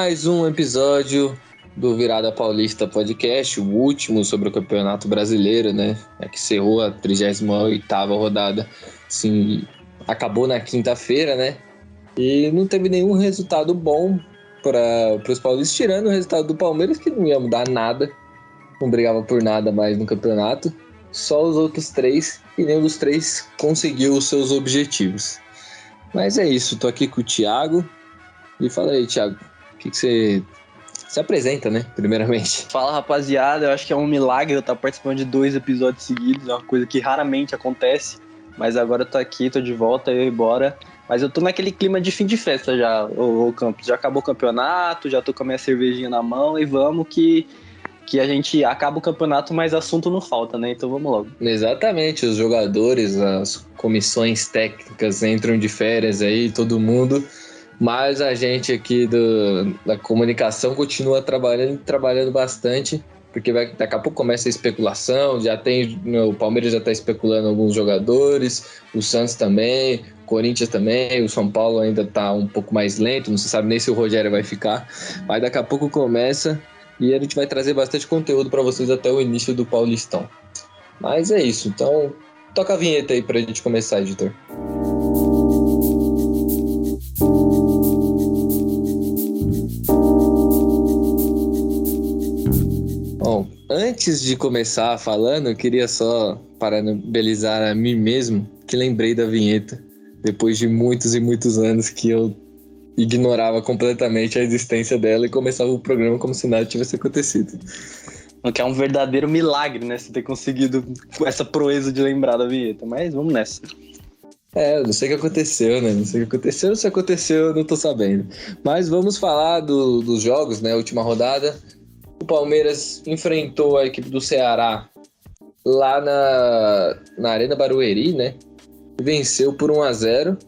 mais um episódio do Virada Paulista Podcast, o último sobre o Campeonato Brasileiro, né? Que encerrou a 38ª rodada, assim, acabou na quinta-feira, né? E não teve nenhum resultado bom para os paulistas, tirando o resultado do Palmeiras, que não ia mudar nada, não brigava por nada mais no campeonato. Só os outros três, e nenhum dos três conseguiu os seus objetivos. Mas é isso, tô aqui com o Thiago. E fala aí, Thiago, o que você se apresenta, né, primeiramente? Fala, rapaziada, eu acho que é um milagre eu estar participando de 2 episódios seguidos, é uma coisa que raramente acontece, mas agora eu tô aqui, tô de volta, eu e bora. Mas eu tô naquele clima de fim de festa já, o Campos. Já acabou o campeonato, já tô com a minha cervejinha na mão e vamos que a gente acaba o campeonato, mas assunto não falta, né? Então vamos logo. Exatamente, os jogadores, as comissões técnicas entram de férias aí, todo mundo, mas a gente aqui da comunicação continua trabalhando bastante, porque daqui a pouco começa a especulação, o Palmeiras já está especulando alguns jogadores, o Santos também, o Corinthians também, o São Paulo ainda está um pouco mais lento, não se sabe nem se o Rogério vai ficar, mas daqui a pouco começa. E a gente vai trazer bastante conteúdo para vocês até o início do Paulistão. Mas é isso, então toca a vinheta aí pra gente começar, editor. Bom, antes de começar falando, eu queria só parabenizar a mim mesmo, que lembrei da vinheta, depois de muitos e muitos anos que eu ignorava completamente a existência dela e começava o programa como se nada tivesse acontecido. O que é um verdadeiro milagre, né? Você ter conseguido essa proeza de lembrar da vinheta, mas vamos nessa. Eu não sei o que aconteceu, né? Não sei o que aconteceu, se aconteceu eu não tô sabendo. Mas vamos falar dos jogos, né? Última rodada. O Palmeiras enfrentou a equipe do Ceará lá na Arena Barueri, né? Venceu por 1-0,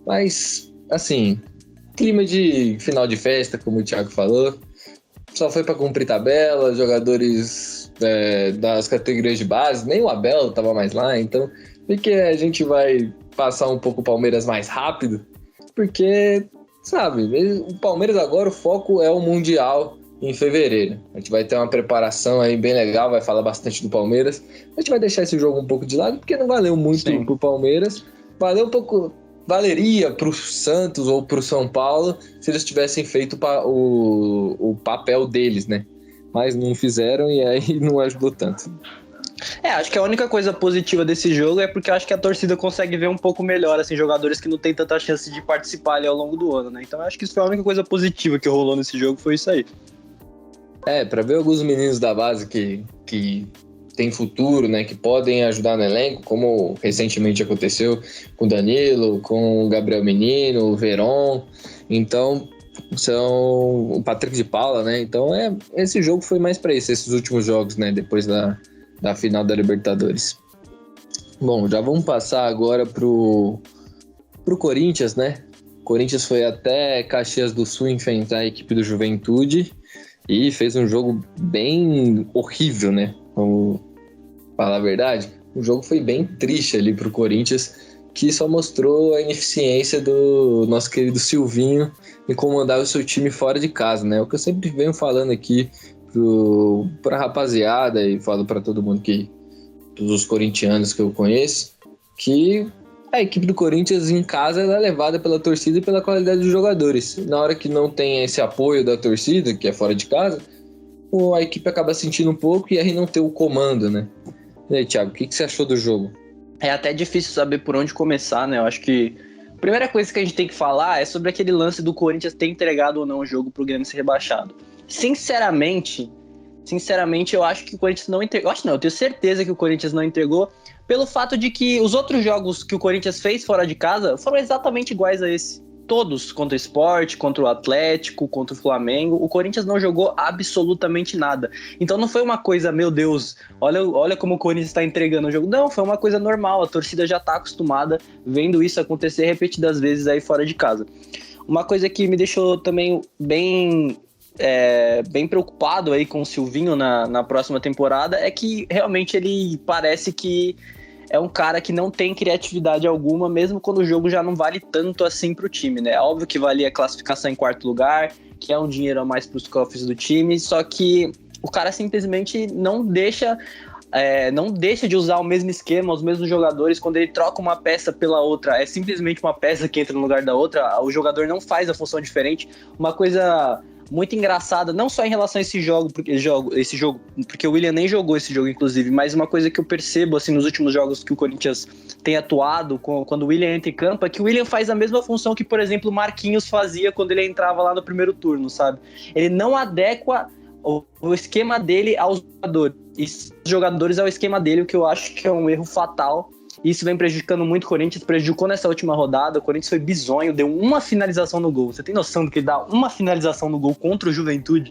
mas, assim, clima de final de festa, como o Thiago falou. Só foi para cumprir tabela, jogadores das categorias de base, nem o Abel estava mais lá, então porque a gente vai passar um pouco o Palmeiras mais rápido, porque, sabe, o Palmeiras agora o foco é o Mundial em fevereiro. A gente vai ter uma preparação aí bem legal, vai falar bastante do Palmeiras. A gente vai deixar esse jogo um pouco de lado, porque não valeu muito pro Palmeiras, valeu um pouco... Valeria para o Santos ou para o São Paulo se eles tivessem feito o papel deles, né? Mas não fizeram e aí não ajudou tanto. Acho que a única coisa positiva desse jogo é porque eu acho que a torcida consegue ver um pouco melhor, assim, jogadores que não tem tanta chance de participar ali ao longo do ano, né? Então eu acho que isso foi a única coisa positiva que rolou nesse jogo, foi isso aí. Para ver alguns meninos da base que tem futuro, né, que podem ajudar no elenco, como recentemente aconteceu com o Danilo, com o Gabriel Menino, o Veron, então são o Patrick de Paula, né, então esse jogo foi mais para isso, esses últimos jogos, né, depois da final da Libertadores. Bom, já vamos passar agora pro Corinthians, né, o Corinthians foi até Caxias do Sul enfrentar a equipe do Juventude e fez um jogo bem horrível, né? Vamos falar a verdade, o jogo foi bem triste ali pro Corinthians, que só mostrou a ineficiência do nosso querido Silvinho em comandar o seu time fora de casa, né? O que eu sempre venho falando aqui pra rapaziada e falo pra todo mundo todos os corintianos que eu conheço, que a equipe do Corinthians em casa ela é levada pela torcida e pela qualidade dos jogadores. Na hora que não tem esse apoio da torcida, que é fora de casa, a equipe acaba sentindo um pouco e aí não ter o comando, né? E aí, Thiago, o que você achou do jogo? É até difícil saber por onde começar, né? Eu acho que a primeira coisa que a gente tem que falar é sobre aquele lance do Corinthians ter entregado ou não o jogo pro Grêmio ser rebaixado. Sinceramente, eu acho que o Corinthians não entregou. Eu tenho certeza que o Corinthians não entregou, pelo fato de que os outros jogos que o Corinthians fez fora de casa foram exatamente iguais a esse. Todos, contra o Sport, contra o Atlético, contra o Flamengo, o Corinthians não jogou absolutamente nada. Então não foi uma coisa, meu Deus, olha como o Corinthians está entregando o jogo. Não, foi uma coisa normal, a torcida já está acostumada vendo isso acontecer repetidas vezes aí fora de casa. Uma coisa que me deixou também bem preocupado aí com o Silvinho na próxima temporada é que realmente ele parece que é um cara que não tem criatividade alguma, mesmo quando o jogo já não vale tanto assim pro time, né? É óbvio que valia a classificação em quarto lugar, que é um dinheiro a mais pros cofres do time, só que o cara simplesmente não deixa de usar o mesmo esquema, os mesmos jogadores. Quando ele troca uma peça pela outra, é simplesmente uma peça que entra no lugar da outra, o jogador não faz a função diferente. Uma coisa muito engraçada, não só em relação a esse jogo, porque o William nem jogou esse jogo, inclusive, mas uma coisa que eu percebo assim, nos últimos jogos que o Corinthians tem atuado, quando o William entra em campo, é que o William faz a mesma função que, por exemplo, o Marquinhos fazia quando ele entrava lá no primeiro turno, sabe? Ele não adequa o esquema dele aos jogadores, e os jogadores ao esquema dele, o que eu acho que é um erro fatal. Isso vem prejudicando muito o Corinthians, prejudicou nessa última rodada. O Corinthians foi bizonho, deu uma finalização no gol. Você tem noção do que dá uma finalização no gol contra o Juventude?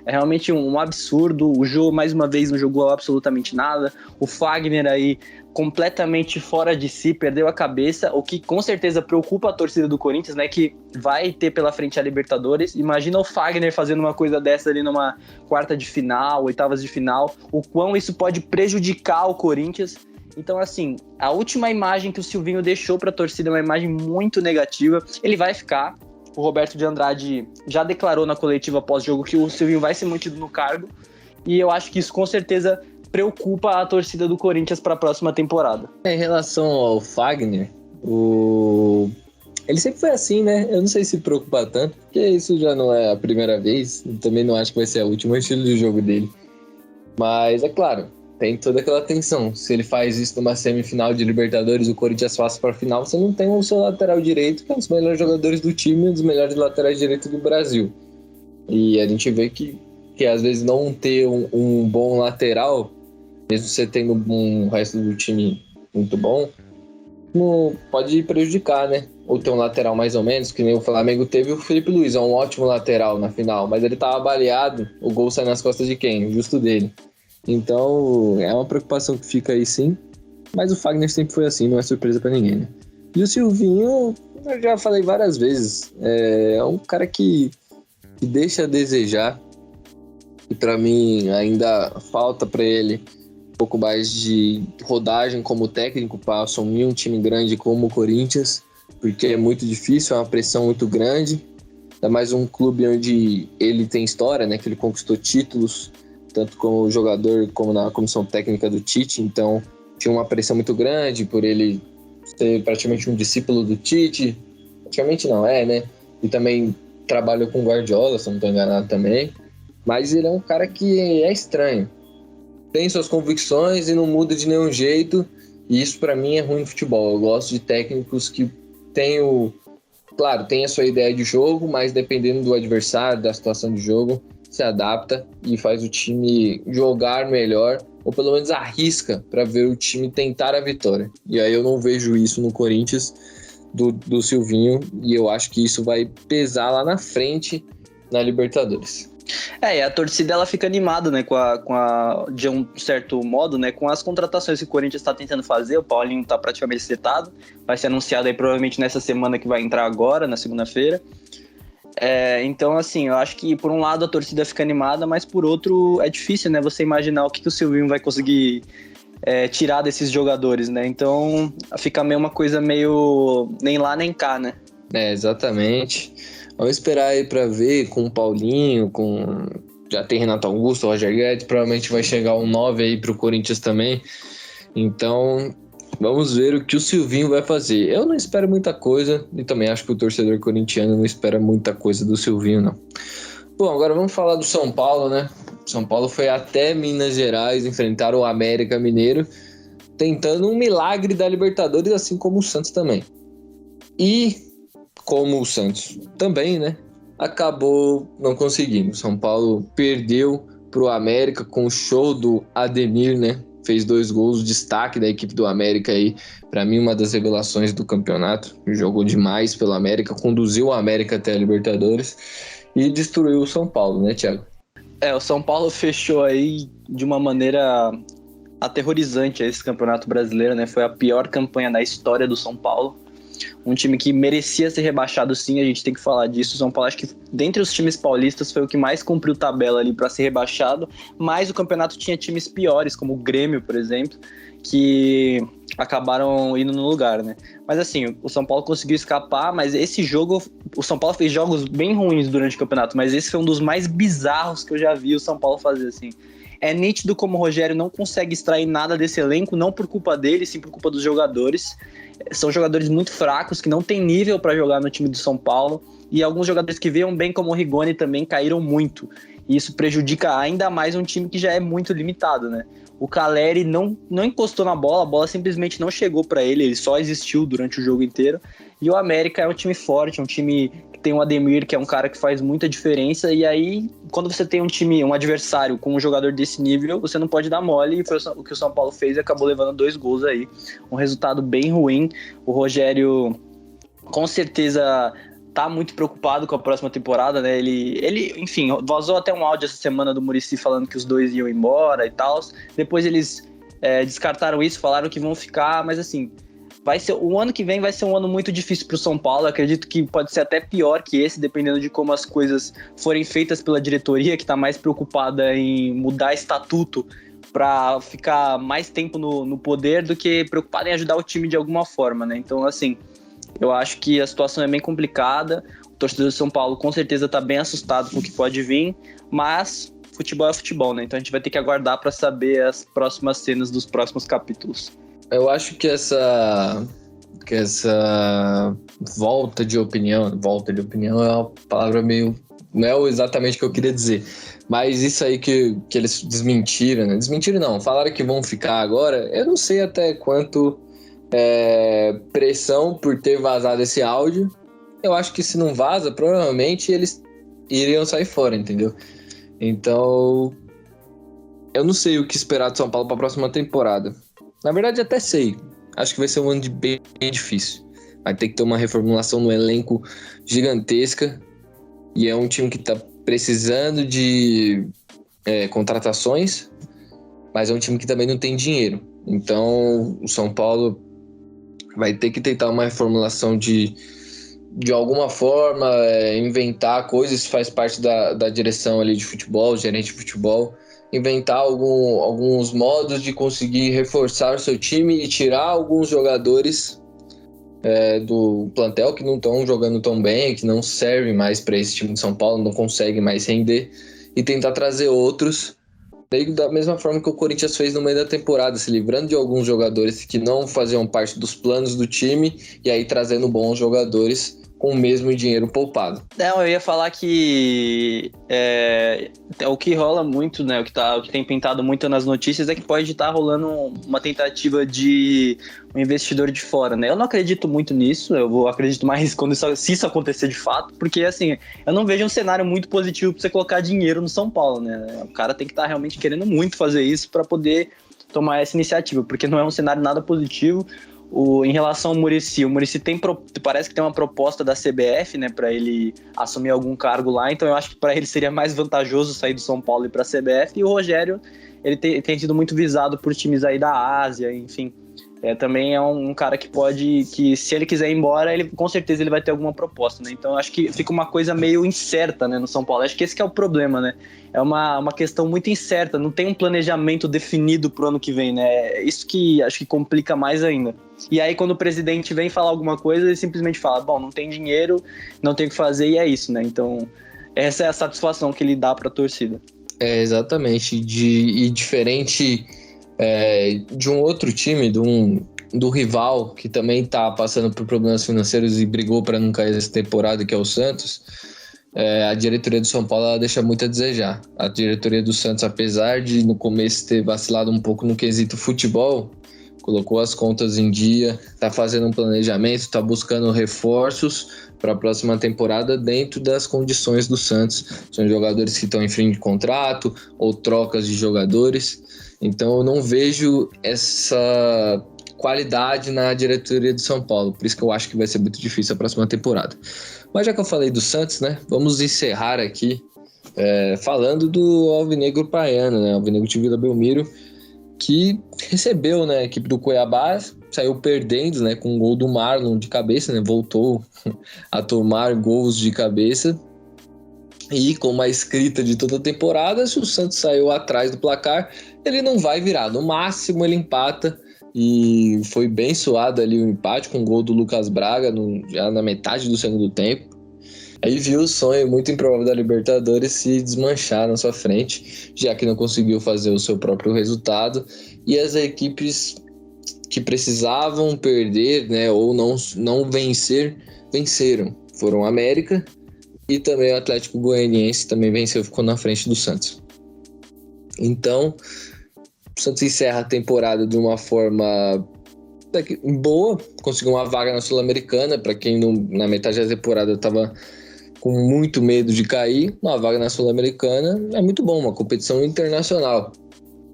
É realmente um absurdo. O Jô, mais uma vez, não jogou absolutamente nada. O Fagner aí, completamente fora de si, perdeu a cabeça, o que com certeza preocupa a torcida do Corinthians, né, que vai ter pela frente a Libertadores. Imagina o Fagner fazendo uma coisa dessa ali numa quarta de final, oitavas de final, o quão isso pode prejudicar o Corinthians. Então, assim, a última imagem que o Silvinho deixou para a torcida é uma imagem muito negativa. Ele vai ficar. O Roberto de Andrade já declarou na coletiva pós-jogo que o Silvinho vai ser mantido no cargo. E eu acho que isso, com certeza, preocupa a torcida do Corinthians para a próxima temporada. Em relação ao Fagner, ele sempre foi assim, né? Eu não sei se preocupa tanto, porque isso já não é a primeira vez. Também não acho que vai ser a última, o estilo de jogo dele. Mas, é claro, tem toda aquela tensão. Se ele faz isso numa semifinal de Libertadores, o Corinthians passa para a final, você não tem o seu lateral direito, que é um dos melhores jogadores do time, um dos melhores laterais direitos do Brasil. E a gente vê que às vezes não ter um bom lateral, mesmo você tendo um resto do time muito bom, pode prejudicar, né? Ou ter um lateral mais ou menos, que nem o Flamengo teve. O Felipe Luiz é um ótimo lateral na final, mas ele tava baleado, o gol sai nas costas de quem? Justo dele. Então, é uma preocupação que fica aí, sim. Mas o Fagner sempre foi assim, não é surpresa pra ninguém, né? E o Silvinho, eu já falei várias vezes, é um cara que deixa a desejar. E pra mim, ainda falta pra ele um pouco mais de rodagem como técnico para assumir um time grande como o Corinthians, porque é muito difícil, é uma pressão muito grande. Ainda mais um clube onde ele tem história, né? Que ele conquistou títulos, tanto como jogador como na comissão técnica do Tite, então tinha uma pressão muito grande por ele ser praticamente um discípulo do Tite. Praticamente não é, né? E também trabalhou com o Guardiola, se não estou enganado também. Mas ele é um cara que é estranho. Tem suas convicções e não muda de nenhum jeito. E isso para mim é ruim no futebol. Eu gosto de técnicos que têm claro, tem a sua ideia de jogo, mas dependendo do adversário, da situação de jogo, se adapta e faz o time jogar melhor, ou pelo menos arrisca para ver o time tentar a vitória. E aí eu não vejo isso no Corinthians do Silvinho, e eu acho que isso vai pesar lá na frente na Libertadores. E a torcida ela fica animada, né, de um certo modo, né, com as contratações que o Corinthians está tentando fazer. O Paulinho está praticamente setado, vai ser anunciado aí provavelmente nessa semana que vai entrar agora, na segunda-feira. Então, assim, eu acho que por um lado a torcida fica animada, mas por outro é difícil, né, você imaginar o que o Silvinho vai conseguir tirar desses jogadores, né, então fica meio uma coisa meio nem lá nem cá, né. Exatamente. Vamos esperar aí pra ver com o Paulinho, já tem Renato Augusto, Roger Guedes, provavelmente vai chegar um 9 aí pro Corinthians também. Então, vamos ver o que o Silvinho vai fazer. Eu não espero muita coisa e também acho que o torcedor corintiano não espera muita coisa do Silvinho, não. Bom, agora vamos falar do São Paulo, né? São Paulo foi até Minas Gerais enfrentar o América Mineiro, tentando um milagre da Libertadores, assim como o Santos também. E como o Santos também, né? Acabou não conseguindo. São Paulo perdeu pro América com o show do Ademir, né? Fez 2 gols, destaque da equipe do América aí. Para mim, uma das revelações do campeonato. Jogou demais pelo América, conduziu o América até a Libertadores e destruiu o São Paulo, né, Thiago? O São Paulo fechou aí de uma maneira aterrorizante esse campeonato brasileiro, né? Foi a pior campanha da história do São Paulo. um time que merecia ser rebaixado sim, a gente tem que falar disso. O São Paulo, acho que dentre os times paulistas foi o que mais cumpriu tabela ali para ser rebaixado, mas o campeonato tinha times piores, como o Grêmio, por exemplo, que acabaram indo no lugar, né? Mas assim, o São Paulo conseguiu escapar, mas esse jogo, o São Paulo fez jogos bem ruins durante o campeonato, mas esse foi um dos mais bizarros que eu já vi o São Paulo fazer, assim. É nítido como o Rogério não consegue extrair nada desse elenco, não por culpa dele, sim por culpa dos jogadores. São jogadores muito fracos, que não têm nível para jogar no time do São Paulo, e alguns jogadores que veio bem, como o Rigoni, também caíram muito. E isso prejudica ainda mais um time que já é muito limitado, né? O Calleri não encostou na bola, a bola simplesmente não chegou para ele só existiu durante o jogo inteiro. E o América é um time forte, é um time que tem o Ademir, que é um cara que faz muita diferença. E aí, quando você tem um adversário com um jogador desse nível, você não pode dar mole. E foi o que o São Paulo fez e acabou levando 2 gols aí. Um resultado bem ruim. O Rogério, com certeza, tá muito preocupado com a próxima temporada, né? Ele, enfim, vazou até um áudio essa semana do Muricy falando que os 2 iam embora e tal. Depois eles descartaram isso, falaram que vão ficar, mas assim, o ano que vem vai ser um ano muito difícil pro São Paulo. Eu acredito que pode ser até pior que esse, dependendo de como as coisas forem feitas pela diretoria, que tá mais preocupada em mudar estatuto para ficar mais tempo no poder do que preocupada em ajudar o time de alguma forma, né? Então, assim, eu acho que a situação é bem complicada. O torcedor de São Paulo com certeza está bem assustado com o que pode vir, mas futebol é futebol, né? Então a gente vai ter que aguardar para saber as próximas cenas dos próximos capítulos. Eu acho que essa volta de opinião é uma palavra meio... Não é exatamente o que eu queria dizer, mas isso aí que eles desmentiram, né? Desmentiram não, falaram que vão ficar agora, eu não sei até quanto... pressão por ter vazado esse áudio. Eu acho que se não vaza, provavelmente eles iriam sair fora, entendeu? Então, eu não sei o que esperar do São Paulo para a próxima temporada. Na verdade, até sei. Acho que vai ser um ano bem difícil. Vai ter que ter uma reformulação no elenco gigantesca. E é um time que está precisando de contratações, mas é um time que também não tem dinheiro. Então, o São Paulo vai ter que tentar uma reformulação de alguma forma, inventar coisas, faz parte da direção ali de futebol, gerente de futebol, inventar alguns modos de conseguir reforçar o seu time e tirar alguns jogadores do plantel que não estão jogando tão bem, que não servem mais para esse time de São Paulo, não conseguem mais render, e tentar trazer outros. Da mesma forma que o Corinthians fez no meio da temporada, se livrando de alguns jogadores que não faziam parte dos planos do time e aí trazendo bons jogadores com o mesmo dinheiro poupado. Não, eu ia falar que o que rola muito, né, o que tem pintado muito nas notícias é que pode estar rolando uma tentativa de um investidor de fora, né? Eu não acredito muito nisso, acredito mais se isso acontecer de fato, porque assim, eu não vejo um cenário muito positivo para você colocar dinheiro no São Paulo, né? O cara tem que estar realmente querendo muito fazer isso para poder tomar essa iniciativa, porque não é um cenário nada positivo. Em relação ao Muricy, o Muricy parece que tem uma proposta da CBF, né, para ele assumir algum cargo lá, então eu acho que para ele seria mais vantajoso sair do São Paulo e ir para a CBF, e o Rogério, ele tem sido muito visado por times aí da Ásia, enfim, também é um cara que se ele quiser ir embora, com certeza ele vai ter alguma proposta, né, então eu acho que fica uma coisa meio incerta, né, no São Paulo, acho que esse que é o problema, né, é uma questão muito incerta, não tem um planejamento definido pro ano que vem, né, isso que acho que complica mais ainda. E aí quando o presidente vem falar alguma coisa, ele simplesmente fala, bom, não tem dinheiro, não tem o que fazer e é isso, né, então essa é a satisfação que ele dá pra torcida. Exatamente, e diferente de um outro time, do rival, que também tá passando por problemas financeiros e brigou para não cair essa temporada, que é o Santos, a diretoria do São Paulo ela deixa muito a desejar. A diretoria do Santos, apesar de no começo ter vacilado um pouco no quesito futebol, colocou as contas em dia, está fazendo um planejamento, está buscando reforços para a próxima temporada dentro das condições do Santos. São jogadores que estão em fim de contrato ou trocas de jogadores. Então eu não vejo essa qualidade na diretoria do São Paulo. Por isso que eu acho que vai ser muito difícil a próxima temporada. Mas já que eu falei do Santos, né, vamos encerrar aqui falando do Alvinegro Praiano, né, Alvinegro de Vila Belmiro, que recebeu, né, a equipe do Cuiabá, saiu perdendo, né, com um gol do Marlon de cabeça, né, voltou a tomar gols de cabeça. E como a escrita de toda a temporada, se o Santos saiu atrás do placar, ele não vai virar. No máximo ele empata, e foi bem suado ali o empate com o gol do Lucas Braga já na metade do segundo tempo. Aí viu o sonho muito improvável da Libertadores se desmanchar na sua frente, já que não conseguiu fazer o seu próprio resultado. E as equipes que precisavam perder, né, ou não vencer, venceram. Foram o América e também o Atlético Goianiense também venceu, ficou na frente do Santos. Então, o Santos encerra a temporada de uma forma boa, conseguiu uma vaga na Sul-Americana. Para quem na metade da temporada estava com muito medo de cair, uma vaga na Sul-Americana é muito bom, uma competição internacional,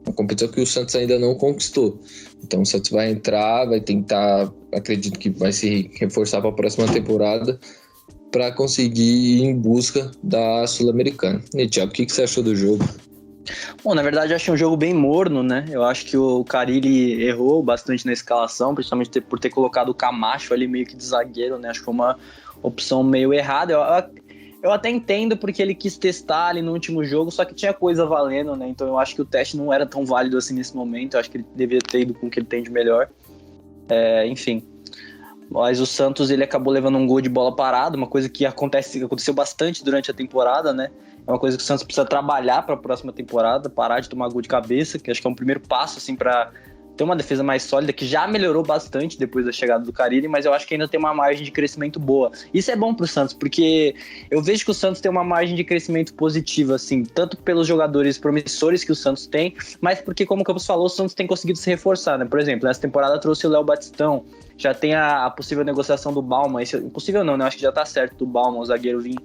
uma competição que o Santos ainda não conquistou. Então o Santos vai entrar, vai tentar, acredito que vai se reforçar para a próxima temporada para conseguir ir em busca da Sul-Americana. E Thiago, o que você achou do jogo? Bom, na verdade eu achei um jogo bem morno, né? Eu acho que o Carille errou bastante na escalação, principalmente por ter colocado o Camacho ali meio que de zagueiro, né? Acho que foi uma opção meio errada. Eu até entendo porque ele quis testar ali no último jogo, só que tinha coisa valendo, né? Então eu acho que o teste não era tão válido assim nesse momento. Eu acho que ele deveria ter ido com o que ele tem de melhor. Enfim. Mas o Santos, ele acabou levando um gol de bola parada, uma coisa que aconteceu bastante durante a temporada, né? É uma coisa que o Santos precisa trabalhar para a próxima temporada, parar de tomar gol de cabeça, que acho que é um primeiro passo, assim, para ter uma defesa mais sólida, que já melhorou bastante depois da chegada do Carille, mas eu acho que ainda tem uma margem de crescimento boa. Isso é bom pro Santos, porque eu vejo que o Santos tem uma margem de crescimento positiva, assim, tanto pelos jogadores promissores que o Santos tem, mas porque, como o Campos falou, o Santos tem conseguido se reforçar, né? Por exemplo, nessa temporada trouxe o Léo Batistão, já tem a possível negociação do Bauman, impossível não, né? Eu acho que já tá certo do Bauman, o zagueiro vir.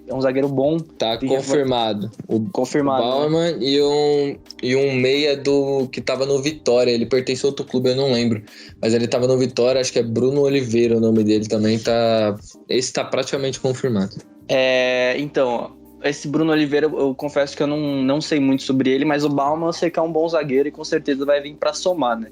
É um zagueiro bom. Tá confirmado. Confirmado. O Bauman, né? e um meia que tava no Vitória. Ele pertence a outro clube, eu não lembro. Mas ele tava no Vitória, acho que é Bruno Oliveira o nome dele também. Esse tá praticamente confirmado. Então, esse Bruno Oliveira, eu confesso que eu não sei muito sobre ele, mas o Bauman eu sei que é um bom zagueiro e com certeza vai vir pra somar, né?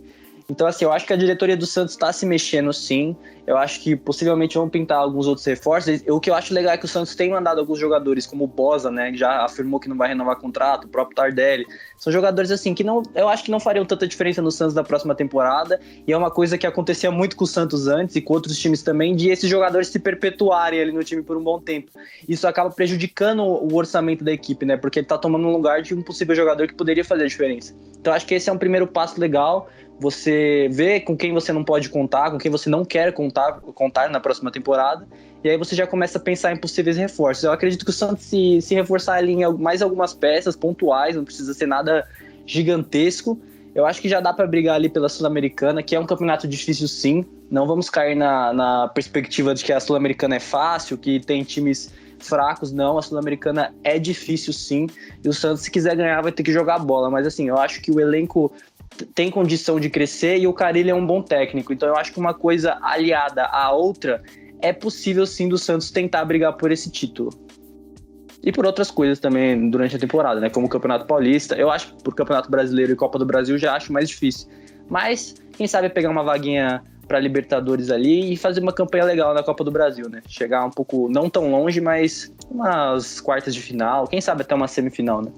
Então, assim, eu acho que a diretoria do Santos está se mexendo, sim. Eu acho que possivelmente vão pintar alguns outros reforços. O que eu acho legal é que o Santos tem mandado alguns jogadores, como o Boza, né, que já afirmou que não vai renovar contrato, o próprio Tardelli. São jogadores, assim, que eu acho que não fariam tanta diferença no Santos da próxima temporada. E é uma coisa que acontecia muito com o Santos antes e com outros times também, de esses jogadores se perpetuarem ali no time por um bom tempo. Isso acaba prejudicando o orçamento da equipe, né, porque ele tá tomando um lugar de um possível jogador que poderia fazer a diferença. Então, acho que esse é um primeiro passo legal. Você vê com quem você não pode contar, com quem você não quer contar na próxima temporada, e aí você já começa a pensar em possíveis reforços. Eu acredito que o Santos se reforçar ali em mais algumas peças pontuais, não precisa ser nada gigantesco, eu acho que já dá para brigar ali pela Sul-Americana, que é um campeonato difícil sim. Não vamos cair na perspectiva de que a Sul-Americana é fácil, que tem times fracos. Não, a Sul-Americana é difícil sim, e o Santos, se quiser ganhar, vai ter que jogar bola. Mas assim, eu acho que o elenco tem condição de crescer e o Carille é um bom técnico. Então eu acho que uma coisa aliada à outra é possível sim do Santos tentar brigar por esse título. E por outras coisas também durante a temporada, né? Como o Campeonato Paulista. Eu acho que por Campeonato Brasileiro e Copa do Brasil já acho mais difícil. Mas quem sabe pegar uma vaguinha para Libertadores ali e fazer uma campanha legal na Copa do Brasil, né? Chegar um pouco, não tão longe, mas umas quartas de final. Quem sabe até uma semifinal, né?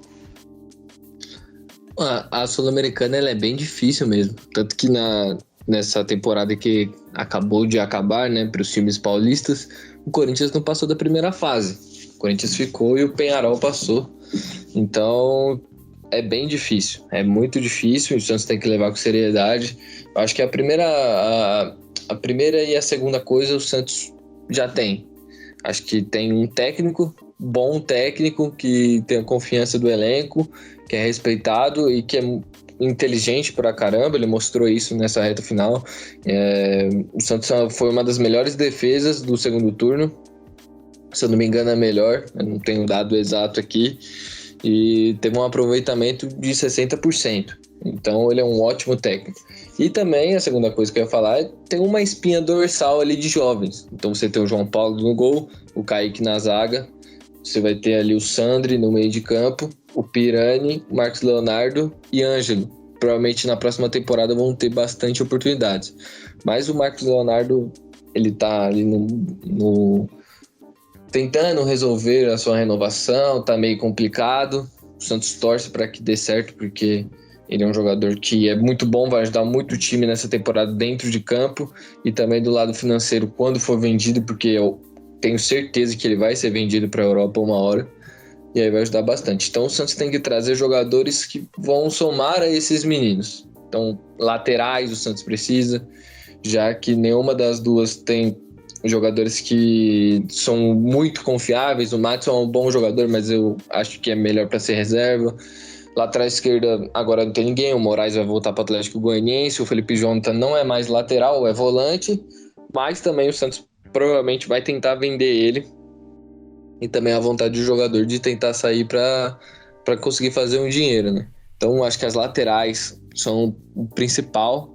A Sul-Americana ela é bem difícil mesmo, tanto que nessa temporada que acabou de acabar, né, para os times paulistas, o Corinthians não passou da primeira fase. O Corinthians ficou e o Peñarol passou. Então é bem difícil, é muito difícil. O Santos tem que levar com seriedade. Eu acho que a primeira e a segunda coisa o Santos já tem. Acho que tem um bom técnico, que tem a confiança do elenco, que é respeitado e que é inteligente pra caramba. Ele mostrou isso nessa reta final. O Santos foi uma das melhores defesas do segundo turno. Se eu não me engano, é melhor. Eu não tenho o dado exato aqui. E teve um aproveitamento de 60%. Então ele é um ótimo técnico. E também a segunda coisa que eu ia falar é tem uma espinha dorsal ali de jovens. Então você tem o João Paulo no gol, o Kaique na zaga, você vai ter ali o Sandri no meio de campo, o Pirani, o Marcos Leonardo e Ângelo. provavelmente na próxima temporada vão ter bastante oportunidades. Mas o Marcos Leonardo, ele tá ali tentando resolver a sua renovação, tá meio complicado. O Santos torce para que dê certo, porque ele é um jogador que é muito bom, vai ajudar muito o time nessa temporada dentro de campo e também do lado financeiro quando for vendido, porque eu tenho certeza que ele vai ser vendido para a Europa uma hora e aí vai ajudar bastante. Então o Santos tem que trazer jogadores que vão somar a esses meninos. Então laterais o Santos precisa, já que nenhuma das duas tem jogadores que são muito confiáveis. O Matheus é um bom jogador, mas eu acho que é melhor para ser reserva. Lateral esquerda agora não tem ninguém, o Moraes vai voltar para o Atlético Goianiense, o Felipe Jonathan não é mais lateral, é volante, mas também o Santos provavelmente vai tentar vender ele e também a vontade do jogador de tentar sair para conseguir fazer um dinheiro, né? Então acho que as laterais são o principal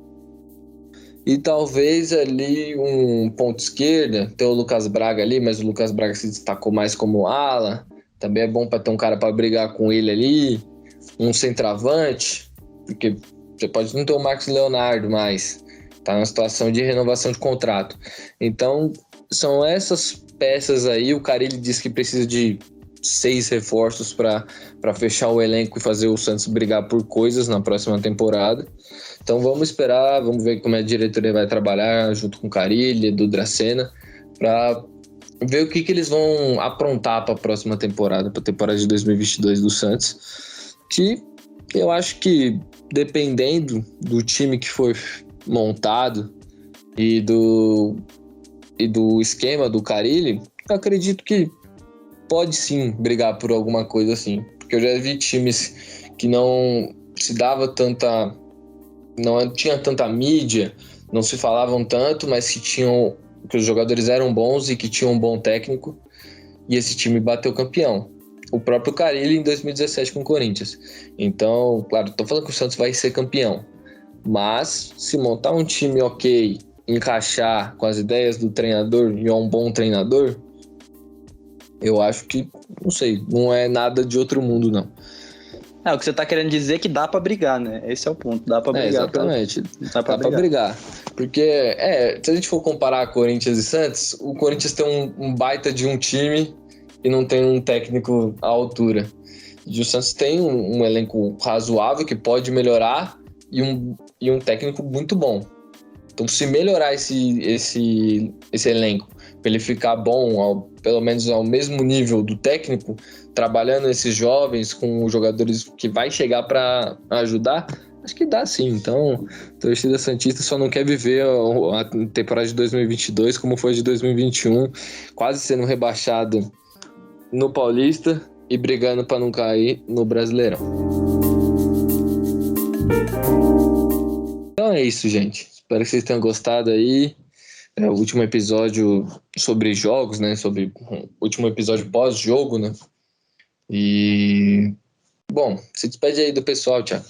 e talvez ali um ponto esquerda, tem o Lucas Braga ali, mas o Lucas Braga se destacou mais como ala, também é bom para ter um cara para brigar com ele ali, um centroavante, porque você pode não ter o Marcos Leonardo, mas tá numa situação de renovação de contrato. Então, são essas peças aí. O Carille disse que precisa de 6 reforços para fechar o elenco e fazer o Santos brigar por coisas na próxima temporada. Então, vamos esperar, vamos ver como a diretoria vai trabalhar junto com o Carille, do Dracena, para ver o que eles vão aprontar para a próxima temporada, para a temporada de 2022 do Santos. Que eu acho que, dependendo do time que for montado e do esquema do Carille, eu acredito que pode sim brigar por alguma coisa assim. Porque eu já vi times que não se dava tanta... não tinha tanta mídia, não se falavam tanto, mas que os jogadores eram bons e que tinham um bom técnico, e esse time bateu campeão. O próprio Carille em 2017 com o Corinthians. Então, claro, tô falando que o Santos vai ser campeão. Mas, se montar um time ok, encaixar com as ideias do treinador e é um bom treinador, eu acho que, não sei, não é nada de outro mundo, não. O que você tá querendo dizer é que dá pra brigar, né? Esse é o ponto, dá pra brigar. Exatamente, dá pra brigar. Porque, se a gente for comparar Corinthians e Santos, o Corinthians tem um baita de um time e não tem um técnico à altura. E o Santos tem um elenco razoável que pode melhorar e um técnico muito bom. Então, se melhorar esse elenco, para ele ficar bom, pelo menos ao mesmo nível do técnico, trabalhando esses jovens com os jogadores que vai chegar para ajudar, acho que dá sim. Então, a torcida santista só não quer viver a temporada de 2022 como foi de 2021, quase sendo rebaixado no Paulista e brigando para não cair no Brasileirão. Então é isso, gente. Espero que vocês tenham gostado aí. O último episódio sobre jogos, né? Sobre o último episódio pós-jogo, né? E... bom, se despede aí do pessoal, Thiago.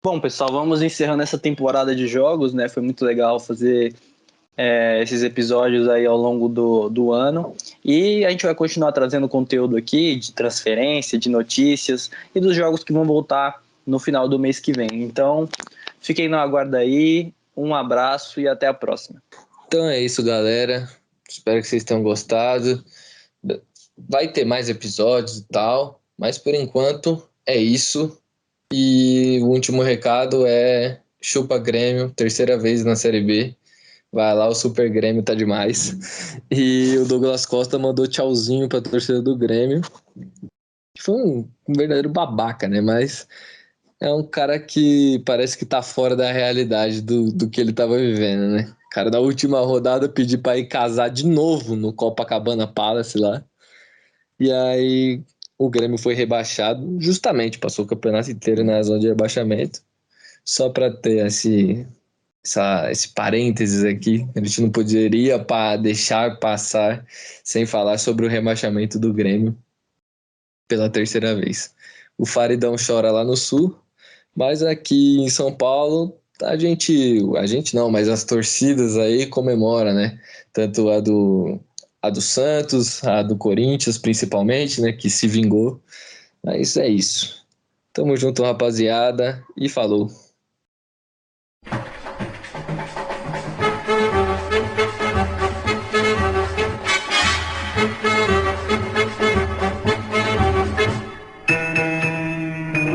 Bom, pessoal, vamos encerrando essa temporada de jogos, né? Foi muito legal fazer esses episódios aí ao longo do ano. E a gente vai continuar trazendo conteúdo aqui de transferência, de notícias e dos jogos que vão voltar no final do mês que vem. Então, fiquem no aguardo aí. Um abraço e até a próxima. Então é isso, galera. Espero que vocês tenham gostado. Vai ter mais episódios e tal, mas por enquanto é isso. E o último recado é chupa Grêmio, terceira vez na Série B. Vai lá, o Super Grêmio tá demais. E o Douglas Costa mandou tchauzinho pra torcida do Grêmio. Foi um verdadeiro babaca, né? Mas é um cara que parece que tá fora da realidade do que ele tava vivendo, né? O cara, na última rodada, pediu pra ir casar de novo no Copacabana Palace lá. E aí o Grêmio foi rebaixado, justamente passou o campeonato inteiro na zona de rebaixamento. Só pra ter esse parênteses aqui, a gente não poderia deixar passar sem falar sobre o rebaixamento do Grêmio pela terceira vez. O Faridão chora lá no Sul, mas aqui em São Paulo a gente não, mas as torcidas aí comemoram, né? Tanto a do Santos, a do Corinthians principalmente, né? Que se vingou. Mas é isso. Tamo junto, rapaziada, e falou.